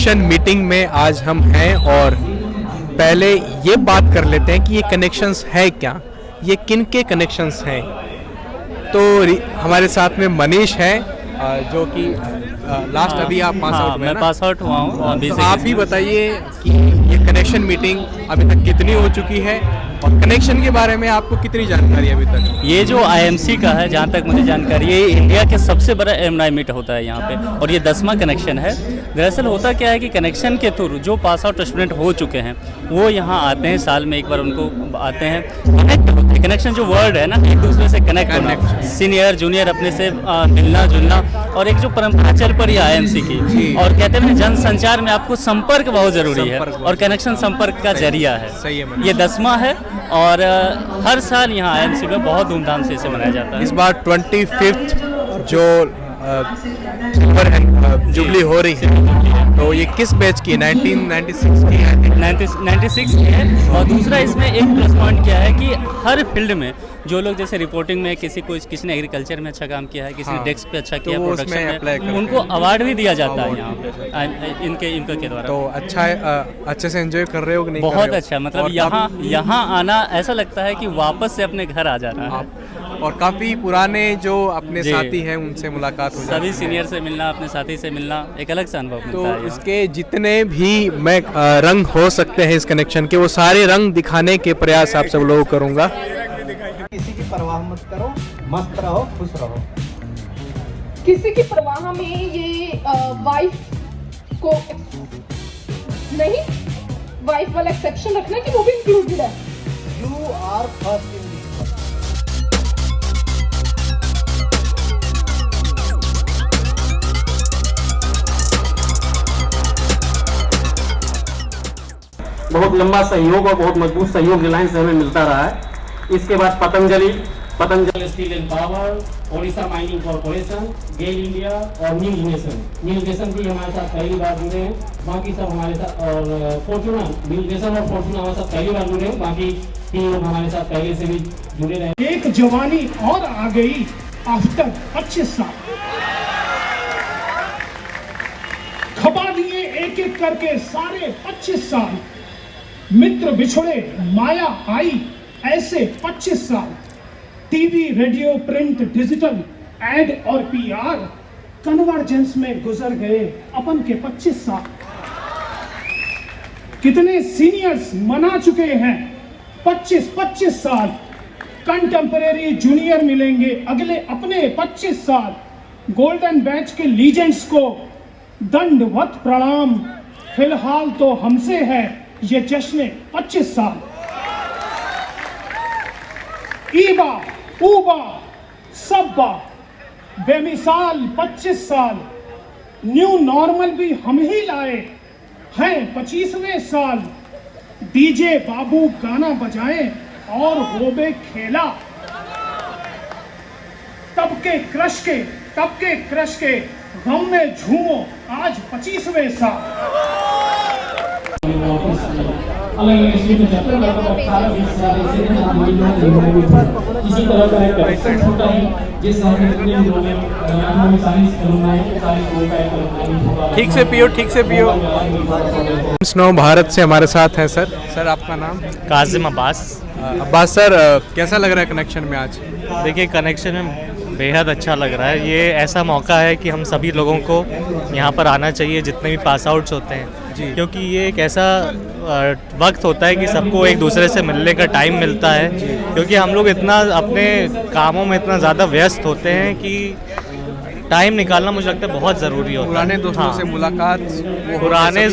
Connection meeting में आज हम हैं और पहले ये बात कर लेते हैं कि ये कनेक्शंस है क्या, ये किन के कनेक्शंस हैं। तो हमारे साथ में मनीष है जो कि लास्ट अभी आप पास आउट हुए मैं पास आउट हुआ हूँ। तो आप ही बताइए कि ये कनेक्शन मीटिंग अभी तक कितनी हो चुकी है और कनेक्शन के बारे में आपको कितनी जानकारी है अभी तक? ये जो IMC का है, जहाँ तक मुझे जानकारी है, ये इंडिया के सबसे बड़ा एलुमनाई मीट होता है यहाँ पे, और ये 10वां कनेक्शन है। दरअसल होता क्या है कि कनेक्शन के थ्रू जो पास आउट स्टूडेंट हो चुके हैं वो यहाँ आते हैं, साल में एक बार उनको आते हैं, कनेक्ट होते हैं। कनेक्शन जो वर्ड है ना, एक दूसरे से कनेक्ट होना, सीनियर जूनियर अपने से मिलना जुलना, और एक जो परंपरा चल पड़ी है IMC की, और कहते हैं जन संचार में आपको संपर्क बहुत जरूरी है, और कनेक्शन संपर्क का जरिया है। सही है। ये 10वां है और हर साल यहाँ IMC में बहुत धूमधाम से इसे मनाया जाता है। इस बार 25th जो सिल्वर जुबली हो रही है, तो ये किस बैच की? 1996 की है। 96 की है। और दूसरा इसमें एक प्लस पॉइंट क्या है कि हर फील्ड में जो लोग, जैसे रिपोर्टिंग में किसी ने एग्रीकल्चर में अच्छा काम किया है, किसी ने डेस्क पे अच्छा किया, प्रोडक्शन में, उनको अवार्ड भी दिया जाता है यहाँ पे इनके के द्वारा। तो अच्छा है, अच्छे से एंजॉय कर रहे हो कि नहीं? बहुत अच्छा, मतलब यहाँ आना ऐसा लगता है कि वापस से अपने घर आ जाना है। और काफ़ी पुराने जो अपने साथी हैं उनसे मुलाकात हो जाती है, सभी सीनियर से मिलना, अपने साथी से मिलना, एक अलग सा अनुभव मिलता है। तो इसके जितने भी रंग हो सकते हैं इस कनेक्शन के, वो सारे रंग दिखाने के प्रयास आप सब लोगों करूँगा। किसी की परवाह मत करो, मस्त रहो, खुश रहो। किसी की परवाह में ये वाइफ को नहीं, वाइफ वाला एक्सेप्शन रखना कि वो भी इंक्लूडेड है। You are first in this. बहुत लंबा सहयोग और बहुत मजबूत सहयोग रिलायंस से हमें मिलता रहा है। इसके बाद Patanjali steel and power, Odisha mining corporation, GAIL India और न्यू जेनरेशन भी हमारे साथ पहली बार जुड़े हैं। बाकी सब हमारे साथ, और फॉर्चूना, न्यू जेनरेशन और फॉर्चूना हमारे साथ पहली बार जुड़े हैं। बाकी 3 लोग हमारे साथ पहले से भी जुड़े रहे। एक जवानी और आ गई आफ्टर 25 साल, खपा दिए एक एक करके सारे 25 साल, मित्र बिछड़े माया आई ऐसे 25 साल, TV, radio, print, digital, ad और PR कन्वर्जेंस में गुजर गए अपन के 25 साल। कितने सीनियर्स मना चुके हैं 25 साल, कंटेम्परेरी जूनियर मिलेंगे अगले अपने 25 साल। गोल्डन बैच के लीजेंड्स को दंडवत प्रणाम, फिलहाल तो हमसे है ये जश्न 25 साल। ईबा ऊबा सब्बा बेमिसाल 25 साल, न्यू नॉर्मल भी हम ही लाए हैं 25वें साल। डीजे बाबू गाना बजाएं और होबे खेला, तब के क्रश के गम में झूमो आज 25वें साल। इसी तरह का एक कनेक्शन होता है जिससे हम जितने भी लोग हैं सारी ठीक से पियो। स्नो भारत से हमारे साथ हैं सर आपका नाम? काजिम अब्बास सर, कैसा लग रहा है कनेक्शन में आज? देखिए, कनेक्शन में बेहद अच्छा लग रहा है। ये ऐसा मौका है कि हम सभी लोगों को यहाँ पर आना चाहिए, जितने भी पास आउट्स होते हैं जी, क्योंकि ये एक ऐसा वक्त होता है कि सबको एक दूसरे से मिलने का टाइम मिलता है, क्योंकि हम लोग इतना अपने कामों में इतना ज़्यादा व्यस्त होते हैं कि टाइम निकालना मुझे लगता है बहुत ज़रूरी होता है। पुराने दोस्तों से मुलाकात, पुराने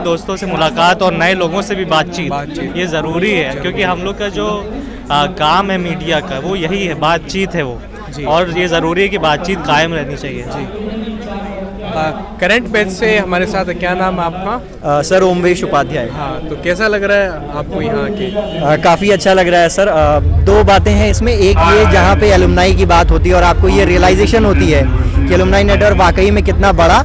दोस्तों से मुलाकात और नए लोगों से भी बातचीत ये ज़रूरी है, क्योंकि हम लोग का जो काम है मीडिया का, वो यही है, बातचीत है वो, और ये ज़रूरी है कि बातचीत कायम रहनी चाहिए जी। करंट बैच से हमारे साथ है, क्या नाम है आपका? सर ओमवेश उपाध्याय। हाँ, तो कैसा लग रहा है आपको यहाँ के? काफ़ी अच्छा लग रहा है सर। 2 बातें हैं इसमें। एक ये, जहाँ पे एलुमनाई की बात होती है और आपको ये रियलाइजेशन होती है कि एलुमनाई नेटवर्क वाकई में कितना बड़ा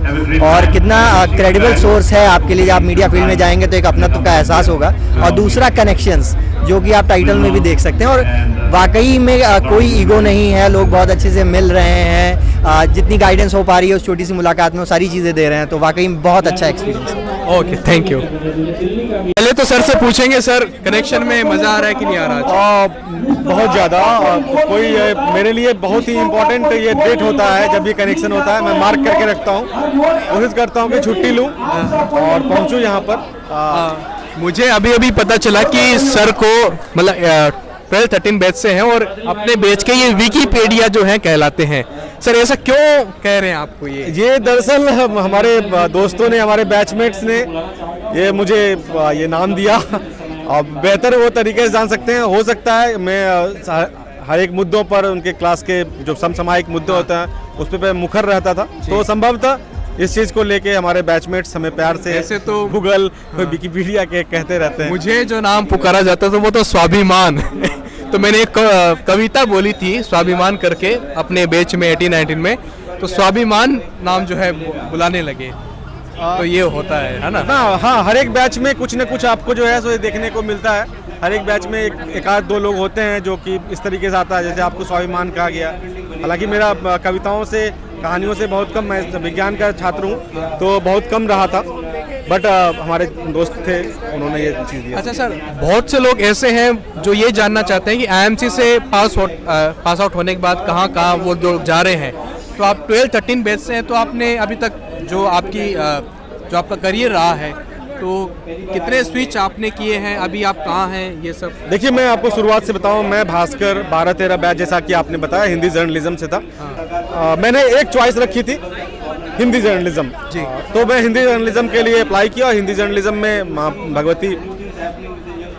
और कितना क्रेडिबल सोर्स है आपके लिए। जब आप मीडिया फील्ड में जाएंगे तो एक अपनत्व का एहसास होगा। और दूसरा कनेक्शंस, जो कि आप टाइटल में भी देख सकते हैं। और वाकई में कोई ईगो नहीं है, लोग बहुत अच्छे से मिल रहे हैं, जितनी गाइडेंस हो पा रही है उस छोटी सी मुलाकात में वो सारी चीज़ें दे रहे हैं, तो वाकई में बहुत अच्छा एक्सपीरियंस है। Okay, thank you. पहले तो सर से पूछेंगे, सर कनेक्शन में मज़ा आ रहा है कि नहीं आ रहा? बहुत ज़्यादा। कोई मेरे लिए बहुत ही इम्पोर्टेंट ये डेट होता है जब भी कनेक्शन होता है, मैं मार्क करके रखता हूँ, कोशिश करता हूँ कि छुट्टी लूँ और पहुँचूँ यहाँ पर। मुझे अभी अभी पता चला कि सर को मतलब 12-13 बैच से हैं और अपने बैच के ये विकिपीडिया जो हैं कहलाते हैं। सर ऐसा क्यों कह रहे हैं आपको? ये दरअसल हमारे दोस्तों ने, हमारे बैचमेट्स ने ये मुझे ये नाम दिया। अब बेहतर वो तरीके से जान सकते हैं, हो सकता है मैं हर एक मुद्दों पर उनके क्लास के जो समसामयिक मुद्दे होते हैं उस पर मुखर रहता था, तो संभवतः इस चीज को लेके हमारे बैचमेट्स हमें प्यार से ऐसे तो गूगल विकिपीडिया के कहते रहते हैं। मुझे जो नाम पुकारा जाता था वो तो स्वाभिमान तो मैंने एक कविता बोली थी स्वाभिमान करके अपने बैच में 18-19 में, तो स्वाभिमान नाम जो है बुलाने लगे। तो ये होता है ना? हाँ, हर एक बैच में कुछ न कुछ आपको जो है सो ये देखने को मिलता है। हर एक बैच में एक आध दो लोग होते हैं जो कि इस तरीके से आता है, जैसे आपको स्वाभिमान कहा गया। हालांकि मेरा कविताओं से, कहानियों से बहुत कम, मैं विज्ञान का छात्र हूँ तो बहुत कम रहा था, बट हमारे दोस्त थे, उन्होंने ये चीज़ दी। अच्छा सर, बहुत से लोग ऐसे हैं जो ये जानना चाहते हैं कि IMC से पास आउट होने के बाद कहाँ वो लोग जा रहे हैं। तो आप 12-13 बैच से हैं, तो आपने अभी तक जो आपका करियर रहा है, तो कितने स्विच आपने किए हैं, अभी आप कहाँ हैं, ये सब? देखिए, मैं आपको शुरुआत से बताऊं, मैं भास्कर 12-13 बैच, जैसा कि आपने बताया, हिंदी जर्नलिज्म से था। मैंने एक चॉइस रखी थी, हिंदी जर्नलिज्म जी। तो मैं हिंदी जर्नलिज्म के लिए अप्लाई किया। हिंदी जर्नलिज्म में माँ भगवती,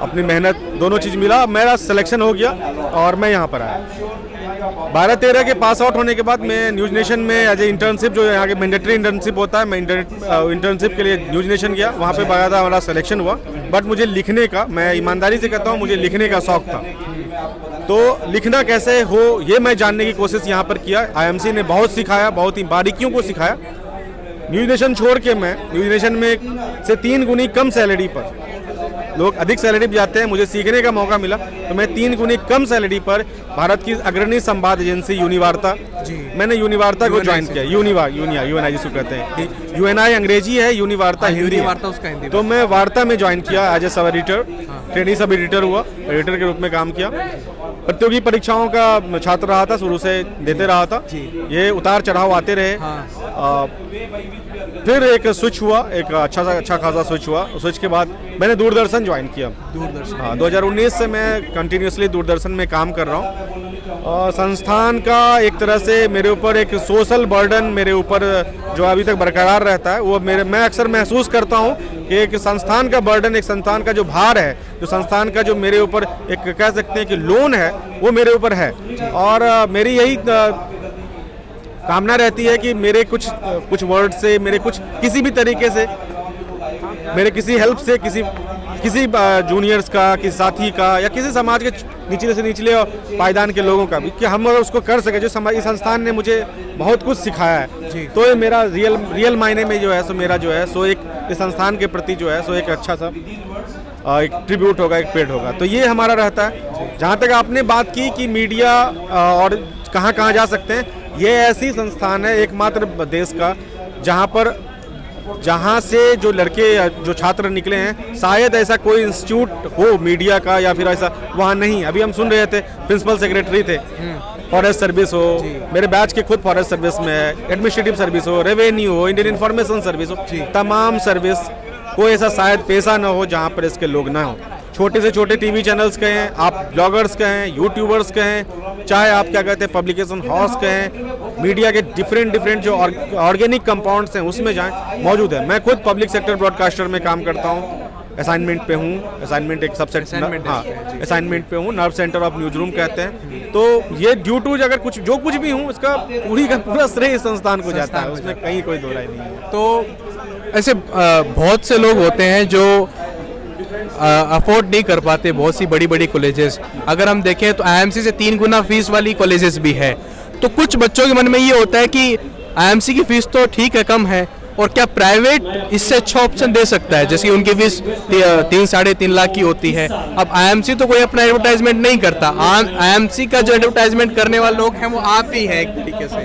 अपनी मेहनत, दोनों चीज़ मिला, मेरा सिलेक्शन हो गया और मैं यहाँ पर आया। 12-13 के पास आउट होने के बाद मैं न्यूज़ नेशन में एज ए इंटर्नशिप, जो यहाँ के मैंडेटरी इंटर्नशिप होता है, मैं इंटर्नशिप के लिए न्यूज़ नेशन गया। वहाँ पे बाकायदा हमारा सिलेक्शन हुआ। बट मुझे लिखने का, मैं ईमानदारी से कहता हूँ, मुझे लिखने का शौक था। तो लिखना कैसे हो ये मैं जानने की कोशिश यहाँ पर किया। IMC ने बहुत सिखाया, बहुत ही बारीकियों को सिखाया। न्यूज़ नेशन छोड़ के मैं न्यूज़ नेशन में से 3 गुनी कम सैलरी पर, लोग अधिक सैलरी भी जाते हैं, मुझे सीखने का मौका मिला, तो मैं 3 गुनी कम सैलरी पर भारत की अग्रणी संवाद एजेंसी यूनिवार्ता, मैंने यूनिवार्ता को ज्वाइन किया। यूएनआई जिसको कहते हैं, UNI अंग्रेजी है, यूनिवार्ता हिंदी है। तो मैं वार्ता में ज्वाइन किया as a sub editor, training sub editor हुआ, एडिटर के रूप में काम किया। प्रतियोगी परीक्षाओं का छात्र रहा था, शुरू से देते रहा था। ये उतार चढ़ाव आते रहे। फिर एक स्विच हुआ, एक अच्छा खासा स्विच हुआ। स्विच के बाद मैंने दूरदर्शन ज्वाइन किया। हाँ, 2019 से मैं कंटिन्यूसली दूरदर्शन में काम कर रहा हूँ। संस्थान का एक तरह से मेरे ऊपर एक सोशल बर्डन मेरे ऊपर जो अभी तक बरकरार रहता है, वो मैं अक्सर महसूस करता हूँ कि एक संस्थान का बर्डन, एक संस्थान का जो भार है, जो संस्थान का जो मेरे ऊपर एक कह सकते हैं कि लोन है, वो मेरे ऊपर है। और मेरी यही कामना रहती है कि मेरे कुछ वर्ड से, मेरे किसी भी तरीके से, मेरे किसी हेल्प से, किसी जूनियर्स का, किसी साथी का, या किसी समाज के निचले से निचले और पायदान के लोगों का भी, कि हम अगर उसको कर सके, जो इस संस्थान ने मुझे बहुत कुछ सिखाया है, तो ये मेरा रियल मायने में जो है सो मेरा जो है सो एक इस संस्थान के प्रति जो है सो एक अच्छा सा एक ट्रिब्यूट होगा, एक पेड होगा। तो ये हमारा रहता है। जहाँ तक आपने बात की कि मीडिया और कहाँ जा सकते हैं, ये ऐसी संस्थान है एकमात्र देश का जहाँ से जो लड़के, जो छात्र निकले हैं, शायद ऐसा कोई इंस्टीट्यूट हो मीडिया का या फिर ऐसा वहाँ नहीं। अभी हम सुन रहे थे, प्रिंसिपल सेक्रेटरी थे, फॉरेस्ट सर्विस हो, मेरे बैच के खुद फॉरेस्ट सर्विस में है, एडमिनिस्ट्रेटिव सर्विस हो, रेवेन्यू हो, इंडियन इंफॉर्मेशन सर्विस हो, तमाम सर्विस, कोई ऐसा शायद पेशा ना हो जहाँ पर इसके लोग ना हो। छोटे से छोटे टीवी चैनल्स कहें, आप ब्लॉगर्स कहें, यूट्यूबर्स कहें, चाहे आप क्या कहते हैं पब्लिकेशन हाउस कहें, मीडिया के डिफरेंट जो ऑर्गेनिक कंपाउंड्स हैं उसमें जाएं, मौजूद है। मैं खुद पब्लिक सेक्टर ब्रॉडकास्टर में काम करता हूँ, असाइनमेंट पे हूँ, असाइनमेंट एक सबसेट, हाँ असाइनमेंट पे हूँ, nerve centre of news room कहते हैं। तो ये ड्यू टू अगर जो कुछ भी हूँ, इसका पूरा श्रेय इस संस्थान को जाता है, उसमें कहीं कोई दो राय नहीं है। तो ऐसे बहुत से लोग होते हैं जो अफोर्ड नहीं कर पाते बहुत सी बड़ी कॉलेजेस। अगर हम देखें तो IMC से 3 गुना फीस वाली कॉलेजेस भी है। तो कुछ बच्चों के मन में ये होता है कि आईएमसी की फीस तो ठीक है, कम है, और क्या प्राइवेट इससे अच्छा ऑप्शन दे सकता है? जैसे कि उनकी फीस 3-3.5 लाख की होती है। अब आईएमसी तो कोई अपना एडवर्टाइजमेंट नहीं करता, आईएमसी का जो एडवर्टाइजमेंट करने वाले लोग हैं वो आप ही हैं एक तरीके से,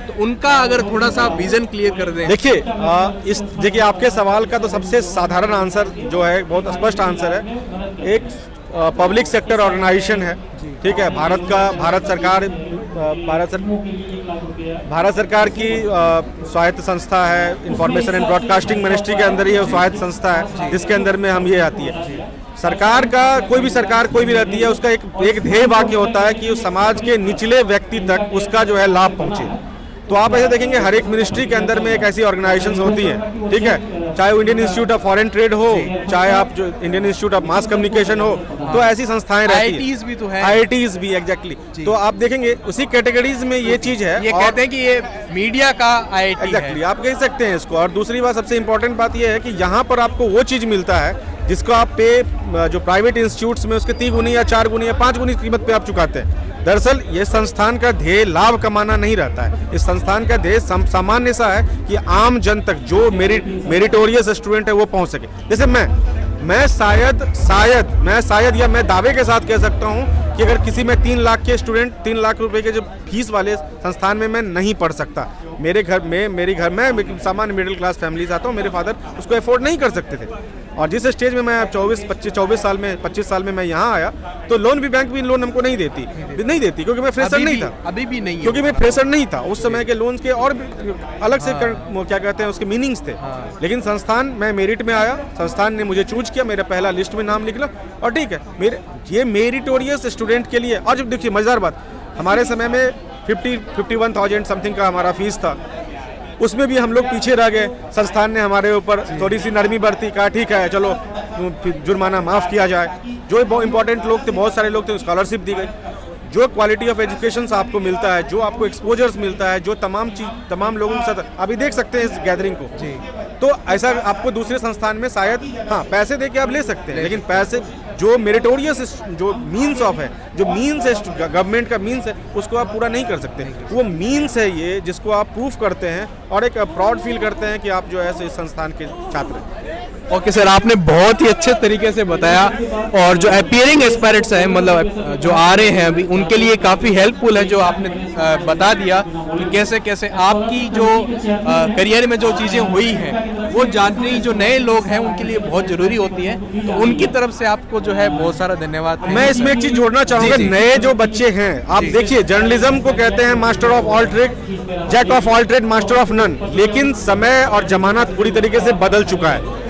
तो उनका अगर थोड़ा सा विजन क्लियर कर दें। देखिए आपके सवाल का तो सबसे साधारण आंसर जो है, बहुत स्पष्ट आंसर है। एक पब्लिक सेक्टर ऑर्गेनाइजेशन है, ठीक है, भारत सरकार की स्वायत्त संस्था है, इंफॉर्मेशन एंड ब्रॉडकास्टिंग मिनिस्ट्री के अंदर ही स्वायत्त संस्था है, जिसके अंदर में हम ये आती है। सरकार का कोई भी रहती है, उसका एक ध्येय वाक्य होता है कि उस समाज के निचले व्यक्ति तक उसका जो है लाभ पहुंचे। तो आप ऐसे देखेंगे हर एक मिनिस्ट्री के अंदर में एक ऐसी ऑर्गेनाइजेशंस होती हैं, ठीक है, चाहे वो Indian institute of foreign trade हो, चाहे आप जो Indian institute of mass communication हो, तो ऐसी संस्थाएं रहती हैं। आईआईटीज भी तो है, आईआईटीज भी एग्जैक्टली। तो आप देखेंगे उसी कैटेगरीज में ये चीज है। ये कहते हैं कि ये मीडिया का आईआईटी एग्जैक्टली, आप कह सकते हैं इसको। और दूसरी बात, सबसे इंपॉर्टेंट बात ये है कि यहाँ पर आपको वो चीज मिलता है जिसको आप पे जो प्राइवेट इंस्टीट्यूट्स में उसके 3 गुनी या 4 गुनी या 5 गुनी कीमत पे आप चुकाते हैं। दरअसल ये संस्थान का ध्येय लाभ कमाना नहीं रहता है। इस संस्थान का ध्येय सामान्य सा है कि आम जन तक जो मेरिटोरियस स्टूडेंट है वो पहुंच सके। जैसे मैं शायद या मैं दावे के साथ कह सकता हूं कि अगर किसी में 3 लाख के स्टूडेंट 3 लाख रुपए के जो फीस वाले संस्थान में मैं नहीं पढ़ सकता। मेरे घर में सामान्य मिडिल क्लास फैमिली से आता हूँ, मेरे फादर उसको अफोर्ड नहीं कर सकते थे। और जिस स्टेज में मैं 25 साल में मैं यहाँ आया, तो लोन भी, बैंक भी लोन हमको नहीं देती क्योंकि मैं फ्रेशर नहीं था। अभी भी नहीं, क्योंकि मैं फ्रेशर नहीं था। उस समय के लोन्स के और भी अलग से क्या कहते हैं उसके मीनिंग्स थे। लेकिन संस्थान, मैं मेरिट में आया, संस्थान ने मुझे चूज किया, मेरा पहला लिस्ट में नाम निकला, और ठीक है, ये मेरिटोरियस स्टूडेंट के लिए। और जब देखिए मजेदार बात, हमारे समय में 51,000 समथिंग का हमारा फीस था, उसमें भी हम लोग पीछे रह गए। संस्थान ने हमारे ऊपर थोड़ी सी नरमी बरती, कहा ठीक है चलो जुर्माना माफ़ किया जाए। जो इंपॉर्टेंट लोग थे, बहुत सारे लोग थे, स्कॉलरशिप दी गई। जो क्वालिटी ऑफ एजुकेशन आपको मिलता है, जो आपको एक्सपोजर्स मिलता है, जो तमाम लोगों के साथ अभी देख सकते हैं इस गैदरिंग को, तो ऐसा आपको दूसरे संस्थान में शायद पैसे दे के आप ले सकते हैं, लेकिन पैसे जो मेरिटोरियस जो मीन्स है, गवर्नमेंट का मीन्स है, उसको आप पूरा नहीं कर सकते। वो मीन्स है ये जिसको आप प्रूफ करते हैं और एक प्राउड फील करते हैं कि आप जो है इस संस्थान के छात्र हैं। ओके सर, आपने बहुत ही अच्छे तरीके से बताया, और जो अपीयरिंग एस्पायरेंट्स हैं, मतलब जो आ रहे हैं अभी, उनके लिए काफ़ी हेल्पफुल है जो आपने बता दिया कि कैसे कैसे आपकी जो करियर में जो चीज़ें हुई हैं वो जाननी जो नए लोग हैं उनके लिए बहुत ज़रूरी होती है। तो उनकी तरफ से आपको जो है बहुत सारा धन्यवाद। मैं इसमें एक चीज़ जोड़ना चाहूँगा, नए जो बच्चे हैं, आप देखिए जर्नलिज्म को कहते हैं master of all trade, jack of all trade, master of none. लेकिन समय और जमाना पूरी तरीके से बदल चुका है।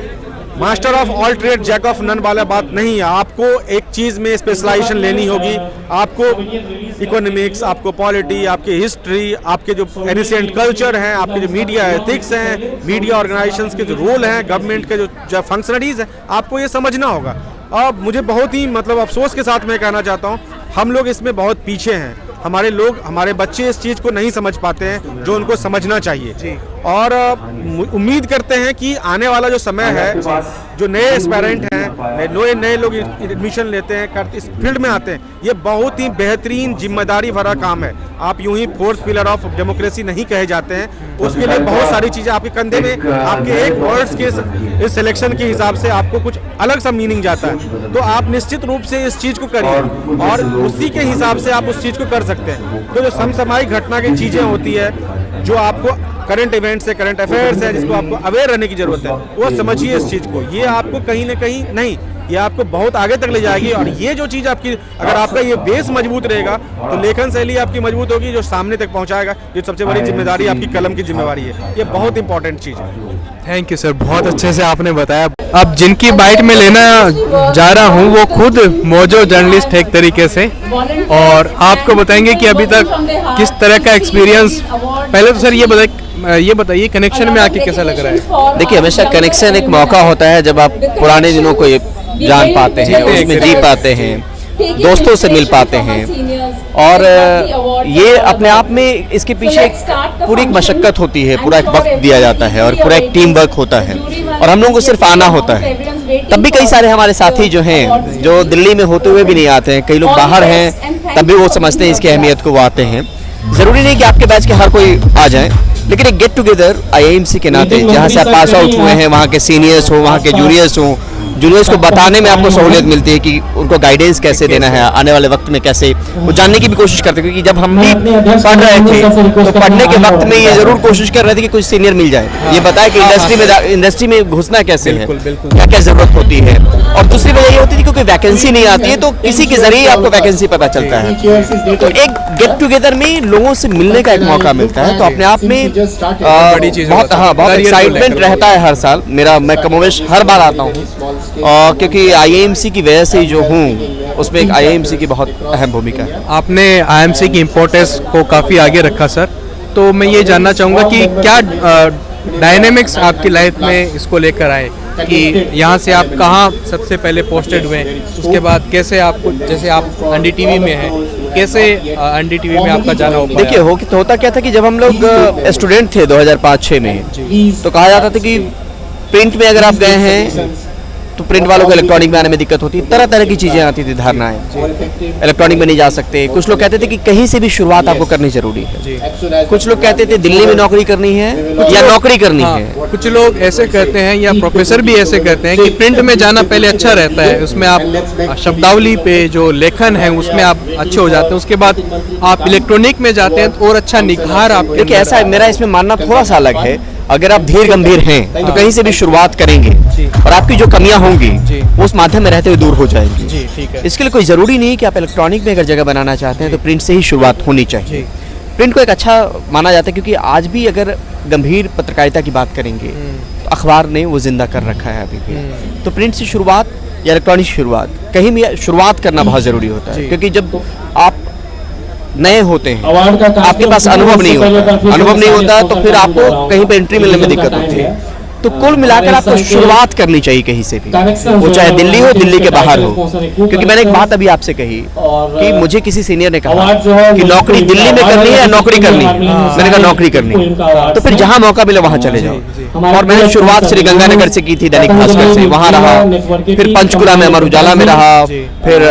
Master of all trade jack of none वाला बात नहीं है। आपको एक चीज़ में स्पेशलाइजेशन लेनी होगी। आपको इकोनॉमिक्स, आपको पॉलिटी, आपकी हिस्ट्री, आपके जो एनिसेंट कल्चर हैं, आपके जो मीडिया एथिक्स हैं, मीडिया ऑर्गेनाइजेशंस के जो रोल हैं, गवर्नमेंट के जो फंक्शनरीज हैं, आपको ये समझना होगा। अब मुझे बहुत ही अफसोस के साथ मैं कहना चाहता हूँ, हम लोग इसमें बहुत पीछे हैं। हमारे बच्चे इस चीज़ को नहीं समझ पाते हैं जो उनको समझना चाहिए। और उम्मीद करते हैं कि आने वाला जो समय है, जो नए एस्पायरेंट हैं, नए लोग एडमिशन लेते हैं, इस फील्ड में आते हैं, ये बहुत ही बेहतरीन जिम्मेदारी भरा काम है। आप यूं ही 4th पिलर ऑफ डेमोक्रेसी नहीं कहे जाते हैं। उसके लिए बहुत सारी चीज़ें आपके कंधे में, आपके एक वर्ड्स के इस सिलेक्शन के हिसाब से आपको कुछ अलग सा मीनिंग जाता है। तो आप निश्चित रूप से इस चीज़ को करिए और उसी के हिसाब से आप उस चीज़ को कर सकते हैं। तो जो समसामयिक घटना की चीज़ें होती है, जो आपको करंट इवेंट्स है, करंट अफेयर्स है, जिसको आपको अवेयर रहने की जरूरत है, वो समझिए इस चीज़ को। ये आपको कहीं ना कहीं नहीं, ये आपको बहुत आगे तक ले जाएगी। और ये जो चीज़ आपकी, अगर आपका ये बेस मजबूत रहेगा तो लेखन शैली आपकी मजबूत होगी, जो सामने तक पहुंचाएगा। ये सबसे बड़ी जिम्मेदारी आपकी कलम की जिम्मेवारी है। ये बहुत इंपॉर्टेंट चीज़ है। थैंक यू सर, बहुत अच्छे से आपने बताया। अब जिनकी बाइट में लेना जा रहा हूँ वो खुद मौजो जर्नलिस्ट है एक तरीके से, और आपको बताएंगे कि अभी तक किस तरह का एक्सपीरियंस। पहले तो सर ये बताइए कनेक्शन में आके कैसा लग रहा है? देखिए, हमेशा कनेक्शन एक मौका होता है जब आप पुराने दिनों को जान पाते हैं, उसमें जी पाते हैं, दोस्तों से मिल पाते हैं। और ये अपने आप में इसके पीछे एक पूरी एक मशक्कत होती है, पूरा एक वक्त दिया जाता है और पूरा एक टीम वर्क होता है, और हम लोगों को सिर्फ आना होता है। तब भी कई सारे हमारे साथी जो हैं, जो दिल्ली में होते हुए भी नहीं आते हैं, कई लोग बाहर हैं, तब भी वो समझते हैं इसकी अहमियत को, वो आते हैं। ज़रूरी नहीं कि आपके बैच के हर कोई आ जाए, लेकिन एक गेट टुगेदर IIMC के नाते जहाँ से आप पास आउट हुए हैं, वहाँ के सीनियर्स हो, वहाँ के जूनियर्स हो, जूनियर्स को बताने में आपको सहूलियत मिलती है कि उनको गाइडेंस कैसे देना है, आने वाले वक्त में कैसे वो जानने की भी कोशिश करते हैं। क्योंकि जब हम भी पढ़ रहे थे तो पढ़ने के वक्त में ये जरूर कोशिश कर रहे थे कि कुछ सीनियर मिल जाए, ये बताए कि इंडस्ट्री में घुसना कैसे है, क्या क्या जरूरत होती है। और दूसरी वजह ये होती थी क्योंकि वैकेंसी नहीं आती है, तो किसी के जरिए आपको वैकेंसी पता चलता है। तो एक गेट टुगेदर में लोगों से मिलने का एक मौका मिलता है, तो अपने आप में बहुत एक्साइटमेंट रहता है हर साल। मैं कमोवेश हर बार आता हूँ, क्योंकि IIMC की वजह से जो हूँ उसमें एक IIMC की बहुत अहम भूमिका है। आपने IIMC की इम्पोर्टेंस को काफ़ी आगे रखा सर, तो मैं ये जानना चाहूँगा कि क्या डायनेमिक्स आपकी लाइफ में इसको लेकर आए कि यहाँ से आप कहाँ सबसे पहले पोस्टेड हुए, उसके बाद कैसे आपको, जैसे आप NDTV में हैं, कैसे NDTV में आपका जाना हो पाया? देखिए होता क्या था कि जब हम लोग स्टूडेंट थे 2005-06 में, तो कहा जाता था कि प्रिंट में अगर आप गए हैं तो प्रिंट वालों को इलेक्ट्रॉनिक में आने में दिक्कत होती, तरह तरह की चीज़ें आती थी, धारणाएं। इलेक्ट्रॉनिक में नहीं जा सकते, कुछ लोग कहते थे कि कहीं से भी शुरुआत आपको करनी जरूरी है, कुछ लोग कहते थे दिल्ली में नौकरी करनी है या नौकरी करनी है। कुछ लोग ऐसे कहते हैं या प्रोफेसर भी ऐसे कहते हैं कि प्रिंट में जाना पहले अच्छा रहता है, उसमें आप शब्दावली पे जो लेखन है उसमें आप अच्छे हो जाते हैं, उसके बाद आप इलेक्ट्रॉनिक में जाते हैं और अच्छा निखार आप। देखिए ऐसा मेरा इसमें मानना थोड़ा सा अलग है। अगर आप धीर गंभीर हैं तो कहीं से भी शुरुआत करेंगे और आपकी जो कमियां होंगी वो उस माध्यम में रहते हुए दूर हो जाएंगी। ठीक है। इसके लिए कोई ज़रूरी नहीं कि आप इलेक्ट्रॉनिक में अगर जगह बनाना चाहते हैं तो प्रिंट से ही शुरुआत होनी चाहिए। प्रिंट को एक अच्छा माना जाता है, क्योंकि आज भी अगर गंभीर पत्रकारिता की बात करेंगे तो अखबार ने वो जिंदा कर रखा है अभी भी। तो प्रिंट से शुरुआत या इलेक्ट्रॉनिक शुरुआत, कहीं भी शुरुआत करना बहुत ज़रूरी होता है, क्योंकि जब आप नए होते हैं, आपके पास अनुभव नहीं होता तो फिर आपको कहीं पे एंट्री मिलने में दिक्कत होती है। तो कुल मिलाकर आपको शुरुआत करनी चाहिए कहीं से भी, वो चाहे दिल्ली हो, दिल्ली के बाहर हो। क्योंकि मैंने एक बात अभी आपसे कही कि मुझे किसी सीनियर ने कहा कि नौकरी दिल्ली में करनी है या नौकरी करनी है, मैंने कहा नौकरी करनी है, तो फिर जहाँ मौका मिले वहाँ चले जाओ। और मैंने शुरुआत श्रीगंगानगर से की थी, दैनिक भास्कर से, वहाँ रहा, फिर पंचकुला में अमर उजाला में रहा, फिर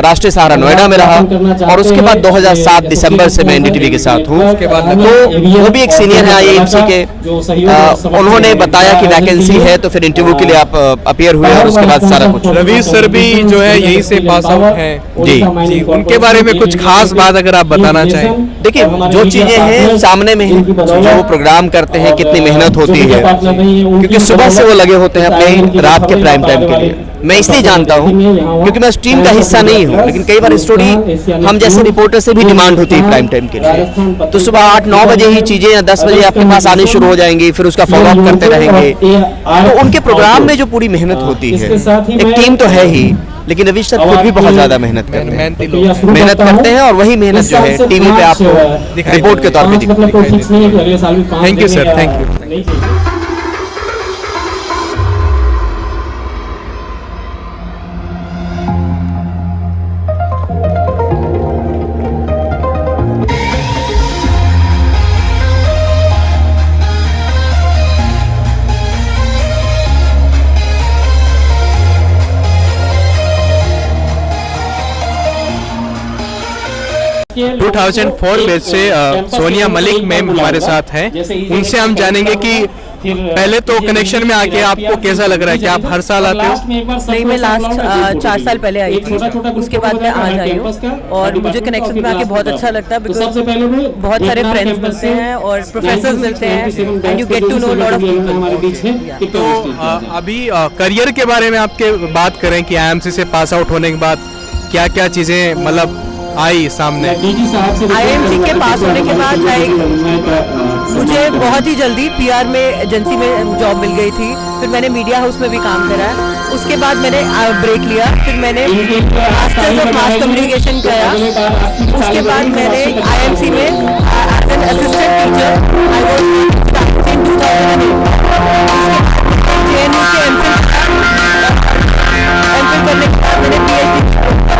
राष्ट्रीय सहारा नोएडा में रहा, और उसके बाद 2007 दिसंबर से मैं NDTV के साथ हूँ। तो वो भी एक सीनियर है IIMC के, उन्होंने बताया कि वैकेंसी है, तो फिर इंटरव्यू के लिए आप अपियर हुए और उसके बाद सारा कुछ। रवि सर भी जो है यहीं से पास आउट हैं जी, उनके बारे में कुछ खास बात अगर आप बताना चाहें। देखिए जो चीजें हैं सामने में, जो वो प्रोग्राम करते हैं, कितनी मेहनत होती है, क्योंकि सुबह से वो लगे होते हैं अपने रात के प्राइम टाइम के लिए। मैं इसलिए जानता हूँ क्योंकि मैं उस टीम का हिस्सा नहीं हूँ, लेकिन कई बार स्टोरी हम जैसे रिपोर्टर से भी डिमांड होती है प्राइम टाइम के लिए। तो सुबह 8-9 बजे ही चीजें या 10 बजे आपके पास आनी शुरू हो जाएंगी, फिर उसका फॉलो अप करते रहेंगे। तो उनके प्रोग्राम में जो पूरी मेहनत होती है, एक टीम तो है ही, लेकिन रवि सर खुद भी बहुत ज्यादा मेहनत करते हैं और वही मेहनत जो है टीवी पे आपको रिपोर्ट के तौर पे दिखाई देती है। Thank you sir, thank you. के 2004 बैच से सोनिया मलिक मैम हमारे साथ हैं, उनसे हम जानेंगे कि पहले तो कनेक्शन में आके आपको कैसा लग रहा है कि आप हर साल आते हो? नहीं, मैं लास्ट 4 साल पहले आई थी, उसके बाद मैं आज आई हूँ और मुझे कनेक्शन में आके बहुत अच्छा लगता है, बिकॉज बहुत सारे फ्रेंड्स मिलते हैं और प्रोफेसर्स मिलते हैं and you get to know lot of people. तो अभी करियर के बारे में आपके बात करें कि IIMC से पास आउट होने के बाद क्या क्या चीज़ें मतलब आई सामने? IIMC के पास होने के बाद मुझे बहुत ही जल्दी PR में एजेंसी में जॉब मिल गई थी, फिर मैंने मीडिया हाउस में भी काम करा, उसके बाद मैंने ब्रेक लिया, फिर मैंने मास्टर्स ऑफ मास कम्युनिकेशन किया, उसके बाद मैंने IIMC में as an assistant teacher I was in 2008 करने के बाद मैंने PhD करा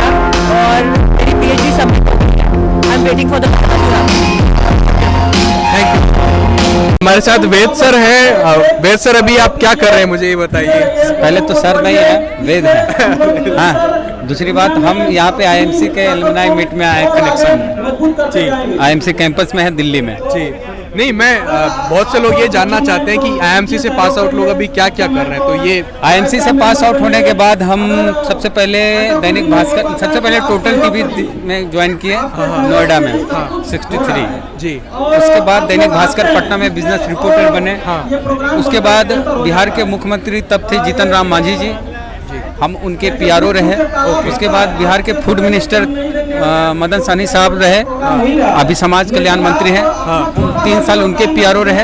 और मेरी PhD सबमिट हो गई है। I am waiting for the thank you. हमारे साथ वेद सर हैं। वेद सर अभी आप क्या कर रहे हैं मुझे ये बताइए। पहले तो सर नहीं है, वेद है। हाँ, दूसरी बात, हम यहाँ पे आईएमसी के एलुमनाई मीट में आए कनेक्शन जी, आईएमसी कैंपस में है दिल्ली में जी। नहीं, मैं बहुत से लोग ये जानना चाहते हैं कि आईएमसी से पास आउट लोग अभी क्या क्या कर रहे हैं। तो ये आईएमसी से पास आउट होने के बाद हम सबसे पहले दैनिक भास्कर, सबसे पहले टोटल टीवी में ज्वाइन किए नोएडा में 63 जी। उसके बाद दैनिक भास्कर पटना में बिजनेस रिपोर्टर बने। उसके बाद बिहार के मुख्यमंत्री तब थे जीतन राम मांझी जी, हम उनके पीआरओ रहे। उसके बाद बिहार के फूड मिनिस्टर मदन साहनी साहब रहे, अभी समाज कल्याण मंत्री हैं, 3 साल उनके पीआरओ रहे।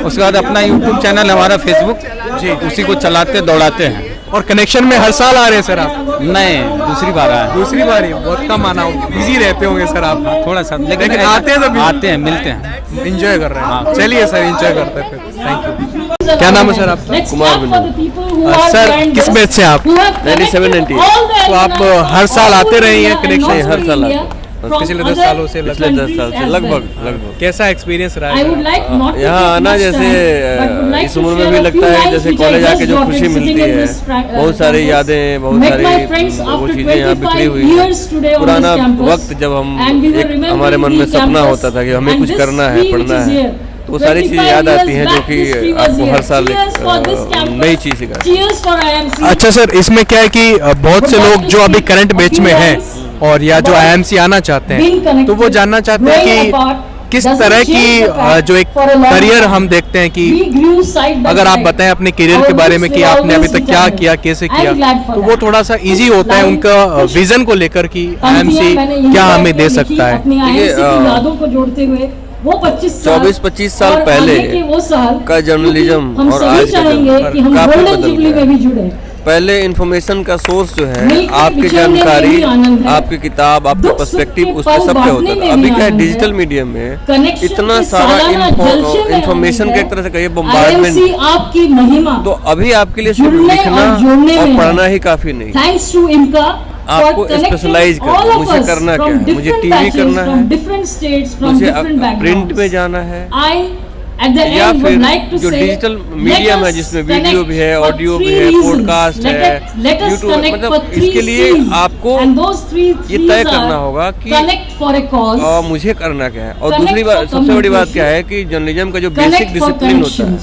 उसके बाद अपना यूट्यूब चैनल हमारा फेसबुक जी, उसी को चलाते दौड़ाते हैं। और कनेक्शन में हर साल आ रहे हैं सर आप? नहीं, दूसरी बार आए। दूसरी बार ही? बहुत कम आना हो, बिजी रहते होंगे सर आप? थोड़ा सा, लेकिन आते हैं तभी? आते हैं, मिलते हैं, एंजॉय कर रहे हैं। चलिए सर, एंजॉय करते हैं फिर। Thank you. क्या नाम है सर आपका? कुमार। सर किस बैच से आप? 97-98। तो आप हर साल आते रहे हैं कनेक्शन? हर साल आते, पिछले 10 सालों से? पिछले 10 साल से लगभग। कैसा एक्सपीरियंस रहा है यहाँ आना? जैसे इस उम्र में भी लगता है जैसे कॉलेज आके जो खुशी मिलती है, बहुत सारी यादें, बहुत सारी वो चीज़ें यहाँ बिखरी हुई हैं। पुराना वक्त जब हम हमारे मन में सपना होता था कि हमें कुछ करना है, पढ़ना है, तो वो सारी चीज़ें याद आती हैं जो कि आपको हर साल नई चीज़ सिखाती है। अच्छा सर, इसमें क्या है कि बहुत से लोग जो अभी करंट बैच में हैं और या जो आईएमसी आना चाहते हैं, तो वो जानना चाहते हैं कि किस तरह की जो एक करियर हम देखते हैं कि अगर आप बताएं अपने करियर के बारे में कि आपने अभी तक क्या किया, कैसे किया, तो वो थोड़ा सा इजी होता है उनका विजन को लेकर कि आईएमसी क्या हमें दे सकता है। वो 24-25 साल पहले का जर्नलिज्म और आज का काफी बदल गया है। पहले इन्फॉर्मेशन का सोर्स जो है आपकी जानकारी, आपकी किताब, आपका पर्सपेक्टिव, उस पर सब पे होता था। अभी क्या है, डिजिटल मीडियम में इतना सारा इन्फॉर्मेशन के एक तरह से कहिए बम्बार्डमेंट, आपकी महिमा, तो अभी आपके लिए सिर्फ लिखना और पढ़ना ही काफी नहीं। थैंक्स टू इनका आपको स्पेशलाइज करना, मुझे करना क्या है, मुझे टीवी करना है, मुझे प्रिंट में जाना है, या फिर जो डिजिटल मीडियम है जिसमें वीडियो भी है, ऑडियो भी है, पॉडकास्ट है, यूट्यूब, मतलब इसके लिए आपको ये तय करना होगा कि मुझे करना क्या है। और दूसरी बात, सबसे बड़ी बात क्या है कि जर्नलिज्म का जो बेसिक डिसिप्लिन होता है,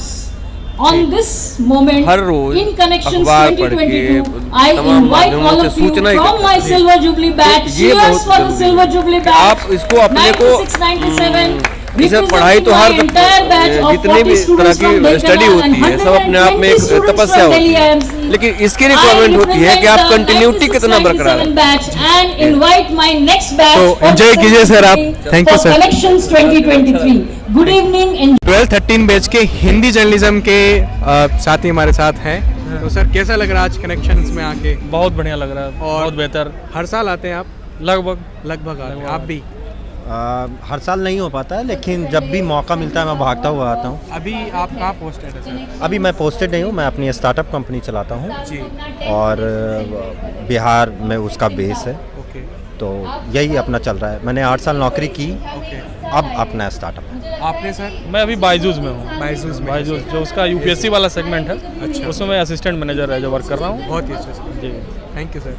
हर रोज अखबार पढ़ के तमाम माध्यमों से सूचना ही ये बहुत आप इसको अपने को जैसे पढ़ाई तो हर जितने भी तरह की स्टडी होती है सब अपने आप में एक तपस्या होती है, लेकिन इसकी रिक्वायरमेंट होती है कि आप कंटिन्यूटी कितना बरकरार है। तो एंजॉय कीजिए सर आप। Thank you sir. Good evening. 12-13 batch के हिंदी जर्नलिज्म के साथी हमारे साथ हैं। तो सर कैसा लग रहा है आज कनेक्शंस में आके? बहुत बढ़िया लग रहा है, बहुत बेहतर। हर साल आते हैं आप? लगभग आते हैं। आप भी? हर साल नहीं हो पाता है, लेकिन जब भी मौका मिलता है मैं भागता हुआ आता हूँ। अभी आप कहाँ पोस्टेड है सर? अभी मैं पोस्टेड नहीं हूँ, मैं अपनी स्टार्टअप कंपनी चलाता हूँ जी, और बिहार में उसका बेस है। ओके। तो यही अपना चल रहा है। मैंने 8 साल नौकरी की, ओके। अब अपना स्टार्टअप है। आपने सर? मैं अभी बायजूस में हूँ। बायजूस जो उसका यूपीएससी वाला सेगमेंट है, अच्छा, उसमें मैं असिस्टेंट मैनेजर है जो वर्क कर रहा हूँ। बहुत ही अच्छा सर जी। Thank you sir.